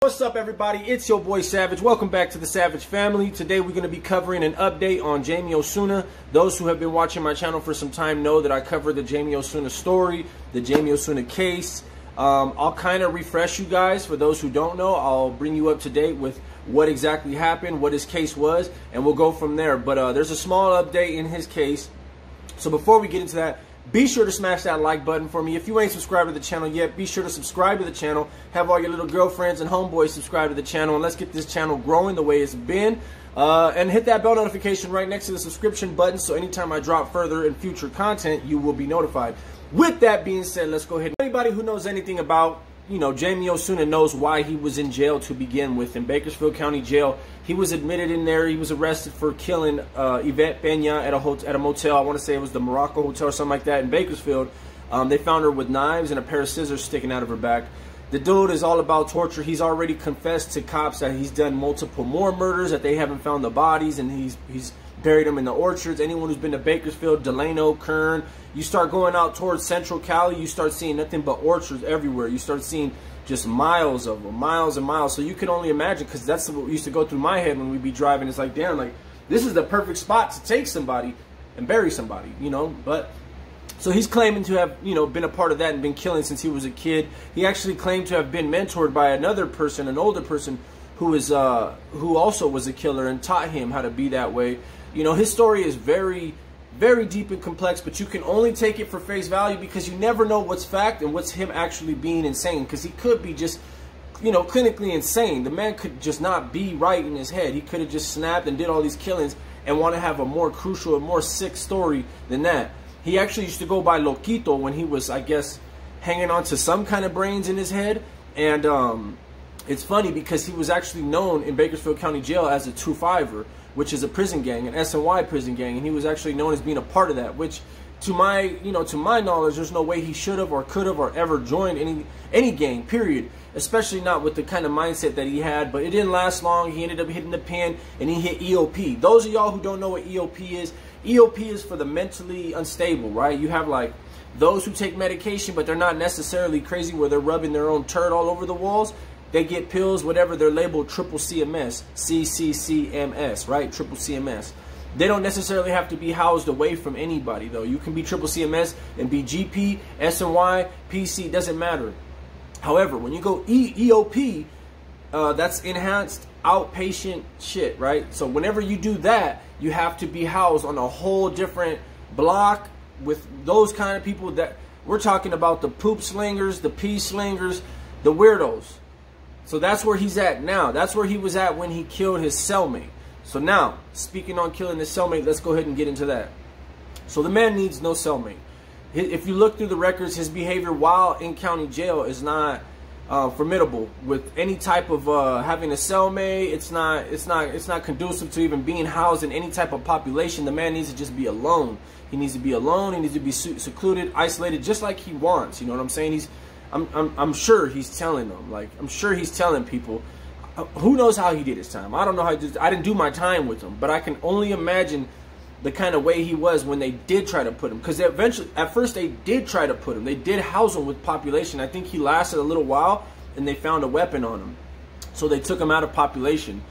What's up, everybody? It's your boy Savage. Welcome back to the Savage family. Today we're going to be covering an update on Jaime Osuna. Those who have been watching my channel for some time know that I cover the Jaime Osuna story, the Jaime Osuna case. I'll kind of refresh you guys. For those who don't know, I'll bring you up to date with what exactly happened, what his case was, and we'll go from there. But there's a small update in his case. So before we get into that, be sure to smash that like button for me. If you ain't subscribed to the channel yet, be sure to subscribe to the channel. Have all your little girlfriends and homeboys subscribe to the channel, and let's get this channel growing the way it's been. And hit that bell notification right next to the subscription button, so anytime I drop further and future content, you will be notified. With that being said, let's go ahead. Anybody who knows anything about, Jaime Osuna knows why he was in jail to begin with. In Bakersfield County Jail, he was admitted in there. He was arrested for killing Yvette Peña at a motel. I want to say it was the Morocco Hotel or something like that in Bakersfield. They found her with knives and a pair of scissors sticking out of her back. The dude is all about torture. He's already confessed to cops that he's done multiple more murders, that they haven't found the bodies, and he's buried them in the orchards. Anyone who's been to Bakersfield, Delano, Kern, you start going out towards Central Cali, you start seeing nothing but orchards everywhere. You start seeing just miles of them, miles and miles. So you can only imagine, because that's what used to go through my head when we'd be driving. It's like, damn, like, this is the perfect spot to take somebody and bury somebody, But so he's claiming to have, been a part of that and been killing since he was a kid. He actually claimed to have been mentored by another person, an older person, who also was a killer and taught him how to be that way. His story is very, very deep and complex, but you can only take it for face value because you never know what's fact and what's him actually being insane. Because he could be just, clinically insane. The man could just not be right in his head. He could have just snapped and did all these killings and want to have a more crucial, a more sick story than that. He actually used to go by Loquito when he was, I guess, hanging on to some kind of brains in his head. And it's funny because he was actually known in Bakersfield County Jail as a 2-5er, which is a prison gang, an SNY prison gang, and he was actually known as being a part of that, which to my knowledge, there's no way he should have or could have or ever joined any gang, period, especially not with the kind of mindset that he had. But it didn't last long. He ended up hitting the pen and he hit EOP. Those of y'all who don't know what EOP is for the mentally unstable, right? You have like those who take medication, but they're not necessarily crazy where they're rubbing their own turd all over the walls. They get pills, whatever, they're labeled triple CMS, CCCMS, right? Triple CMS. They don't necessarily have to be housed away from anybody, though. You can be triple CMS and be GP, SNY, PC, doesn't matter. However, when you go EOP, that's enhanced outpatient shit, right? So whenever you do that, you have to be housed on a whole different block with those kind of people that we're talking about, the poop slingers, the pee slingers, the weirdos. So that's where he's at now. That's where he was at when he killed his cellmate. So now, speaking on killing his cellmate, let's go ahead and get into that. So the man needs no cellmate. If you look through the records, his behavior while in county jail is not formidable with any type of having a cellmate. It's not conducive to even being housed in any type of population. The man needs to just be alone. He needs to be alone. He needs to be secluded, isolated, just like he wants. You know what I'm saying? I'm sure he's telling them. Like, I'm sure he's telling people. Who knows how he did his time? I don't know how he did. I didn't do my time with him, but I can only imagine the kind of way he was when they did try to put him. Because eventually, at first, they did try to put him. They did house him with population. I think he lasted a little while, and they found a weapon on him. So they took him out of population.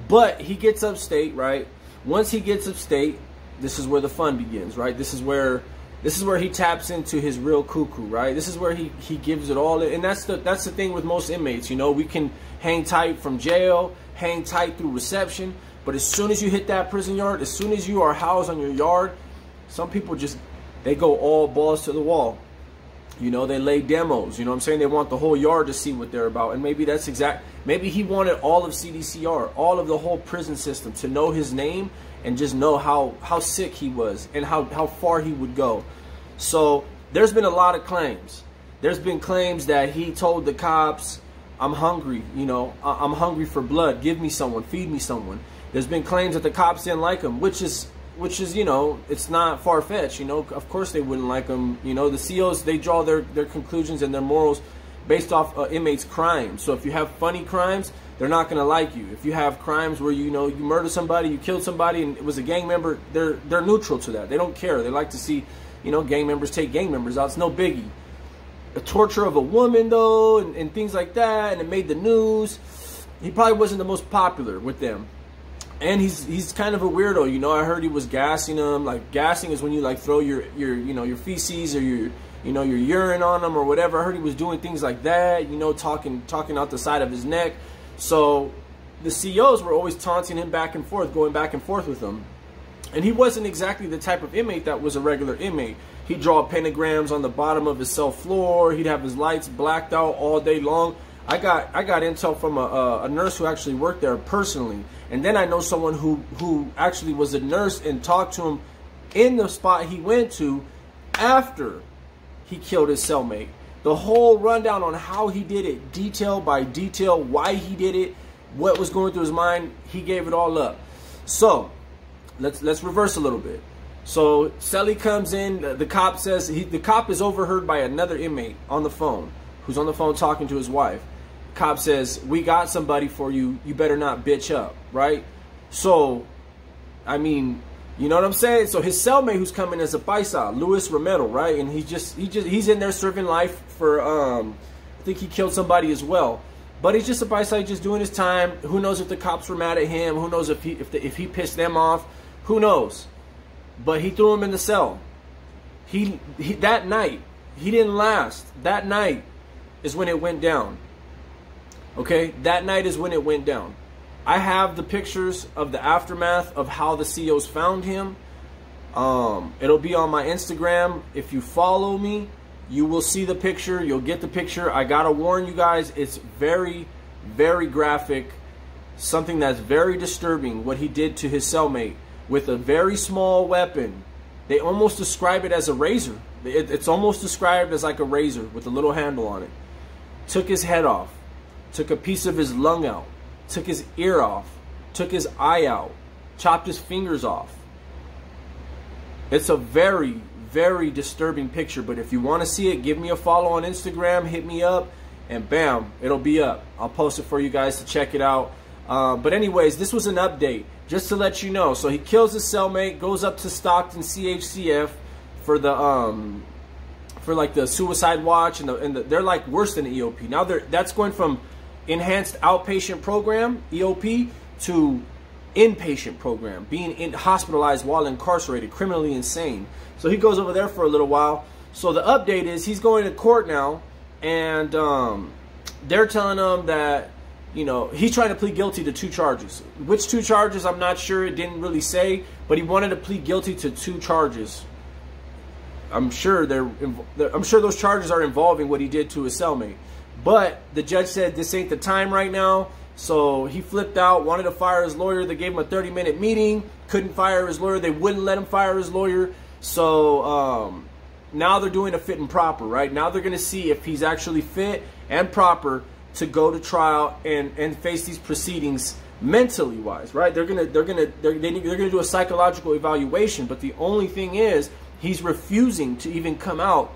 But he gets upstate, right? Once he gets upstate, this is where the fun begins, right? This is where he taps into his real cuckoo, right? This is where he gives it all. And that's the thing with most inmates, we can hang tight from jail, hang tight through reception, but as soon as you hit that prison yard, as soon as you are housed on your yard, some people they go all balls to the wall. They lay demos, you know what I'm saying? They want the whole yard to see what they're about. And maybe maybe he wanted all of CDCR, all of the whole prison system to know his name and just know how sick he was and how far he would go. So there's been a lot of claims. There's been claims that he told the cops, I'm hungry, I'm hungry for blood. Give me someone, feed me someone. There's been claims that the cops didn't like him, which is it's not far-fetched, Of course they wouldn't like him. The COs, they draw their conclusions and their morals based off inmates' crimes. So if you have funny crimes, they're not going to like you. If you have crimes where you murder somebody, you killed somebody, and it was a gang member, they're neutral to that. They don't care. They like to see gang members take gang members out. It's no biggie. a torture of a woman though, and things like that, and it made the news. He probably wasn't the most popular with them. And he's kind of a weirdo, you know. I heard he was gassing them. Like, gassing is when you like throw your you know, your feces or your your urine on them or whatever. I heard he was doing things like that, you know, talking out the side of his neck. So the COs were always taunting him back and forth, going back and forth with him. And he wasn't exactly the type of inmate that was a regular inmate. He'd draw pentagrams on the bottom of his cell floor. He'd have his lights blacked out all day long. I got intel from a nurse who actually worked there personally, and then I know someone who actually was a nurse and talked to him in the spot he went to after he killed his cellmate. The whole rundown on how he did it, detail by detail, why he did it, what was going through his mind, he gave it all up. So let's reverse a little bit. So Celly comes in. The cop says the cop is overheard by another inmate on the phone, who's on the phone talking to his wife. Cop says, "We got somebody for you. You better not bitch up," right? So, I mean, you know what I'm saying? So his cellmate who's coming as a paisa, Luis Romero, right? And he's in there serving life for I think he killed somebody as well. But he's just a paisa, he's just doing his time. Who knows if the cops were mad at him? Who knows if he pissed them off? Who knows? But he threw him in the cell. He that night, he didn't last. That night is when it went down. Okay, that night is when it went down. I have the pictures of the aftermath of how the COs found him. It'll be on my Instagram. If you follow me, you will see the picture. You'll get the picture. I gotta warn you guys, it's very, very graphic. Something that's very disturbing, what he did to his cellmate with a very small weapon. They almost describe it as a razor. It's almost described as like a razor with a little handle on it. Took his head off. Took a piece of his lung out, took his ear off, took his eye out, chopped his fingers off. It's a very, very disturbing picture, but if you want to see it, give me a follow on Instagram, hit me up, and bam, it'll be up. I'll post it for you guys to check it out. But anyways, this was an update, just to let you know. So he kills his cellmate, goes up to Stockton CHCF for the for like the suicide watch, and they're like worse than the EOP. Now that's going from enhanced outpatient program, EOP, to inpatient program, being hospitalized while incarcerated, criminally insane. So he goes over there for a little while. So the update is he's going to court now, and they're telling him that, you know, he's trying to plead guilty to 2 charges. Which 2 charges, I'm not sure. It didn't really say, but he wanted to plead guilty to 2 charges. I'm sure those charges are involving what he did to his cellmate. But the judge said this ain't the time right now. So he flipped out, wanted to fire his lawyer. They gave him a 30-minute meeting. Couldn't fire his lawyer. They wouldn't let him fire his lawyer. So now they're doing a fit and proper, right? Now they're going to see if he's actually fit and proper to go to trial and face these proceedings mentally wise, right? They're gonna do a psychological evaluation. But the only thing is, he's refusing to even come out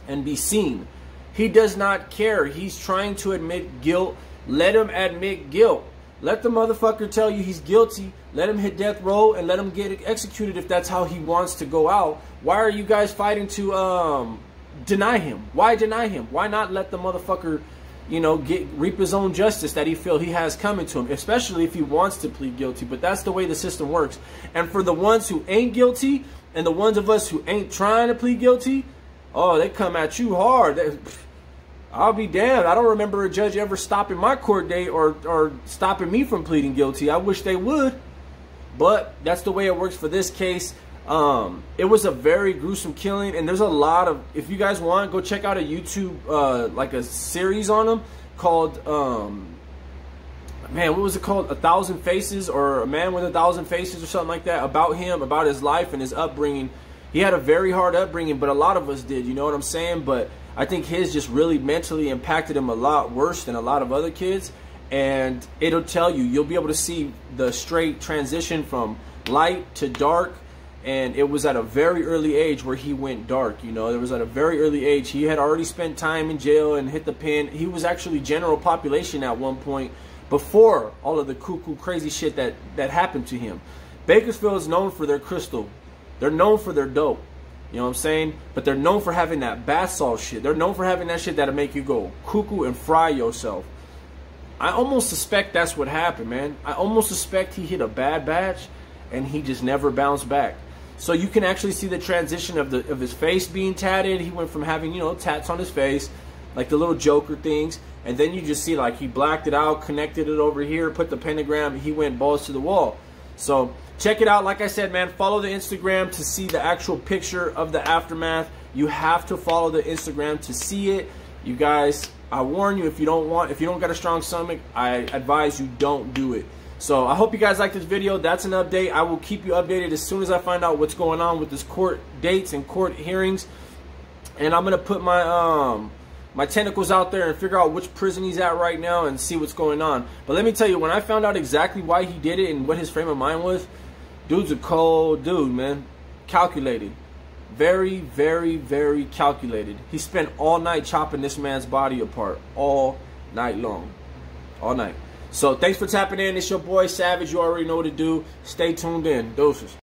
and be seen. He does not care. He's trying to admit guilt. Let him admit guilt. Let the motherfucker tell you he's guilty. Let him hit death row and let him get executed if that's how he wants to go out. Why are you guys fighting to deny him? Why deny him? Why not let the motherfucker, you know, reap his own justice that he feels he has coming to him, especially if he wants to plead guilty? But that's the way the system works. And for the ones who ain't guilty and the ones of us who ain't trying to plead guilty, oh, they come at you hard. I'll be damned. I don't remember a judge ever stopping my court date or stopping me from pleading guilty. I wish they would. But that's the way it works for this case. It was a very gruesome killing. And there's a lot of, if you guys want, go check out a YouTube, like a series on him called, man, what was it called? 1,000 Faces, or A Man with 1,000 Faces, or something like that, about him, about his life and his upbringing. He had a very hard upbringing, but a lot of us did, you know what I'm saying? But I think his just really mentally impacted him a lot worse than a lot of other kids. And it'll tell you, you'll be able to see the straight transition from light to dark. And it was at a very early age where he went dark, you know. It was at a very early age. He had already spent time in jail and hit the pen. He was actually general population at one point before all of the cuckoo crazy shit that happened to him. Bakersfield is known for their crystal. They're known for their dope. You know what I'm saying? But they're known for having that bath salt shit. They're known for having that shit that'll make you go cuckoo and fry yourself. I almost suspect that's what happened, man. I almost suspect he hit a bad batch and he just never bounced back. So you can actually see the transition of his face being tatted. He went from having, you know, tats on his face, like the little Joker things, and then you just see like he blacked it out, connected it over here, put the pentagram, he went balls to the wall. So check it out. Like I said, man, follow the Instagram to see the actual picture of the aftermath. You have to follow the Instagram to see it. You guys, I warn you, if you don't got a strong stomach, I advise you don't do it. So I hope you guys like this video. That's an update. I will keep you updated as soon as I find out what's going on with this court dates and court hearings. And I'm gonna put my my tentacles out there and figure out which prison he's at right now and see what's going on. But let me tell you, when I found out exactly why he did it and what his frame of mind was, dude's a cold dude, man. Calculated. Very, very, very calculated. He spent all night chopping this man's body apart. All night long. All night. So thanks for tapping in. It's your boy Savage. You already know what to do. Stay tuned in. Doses.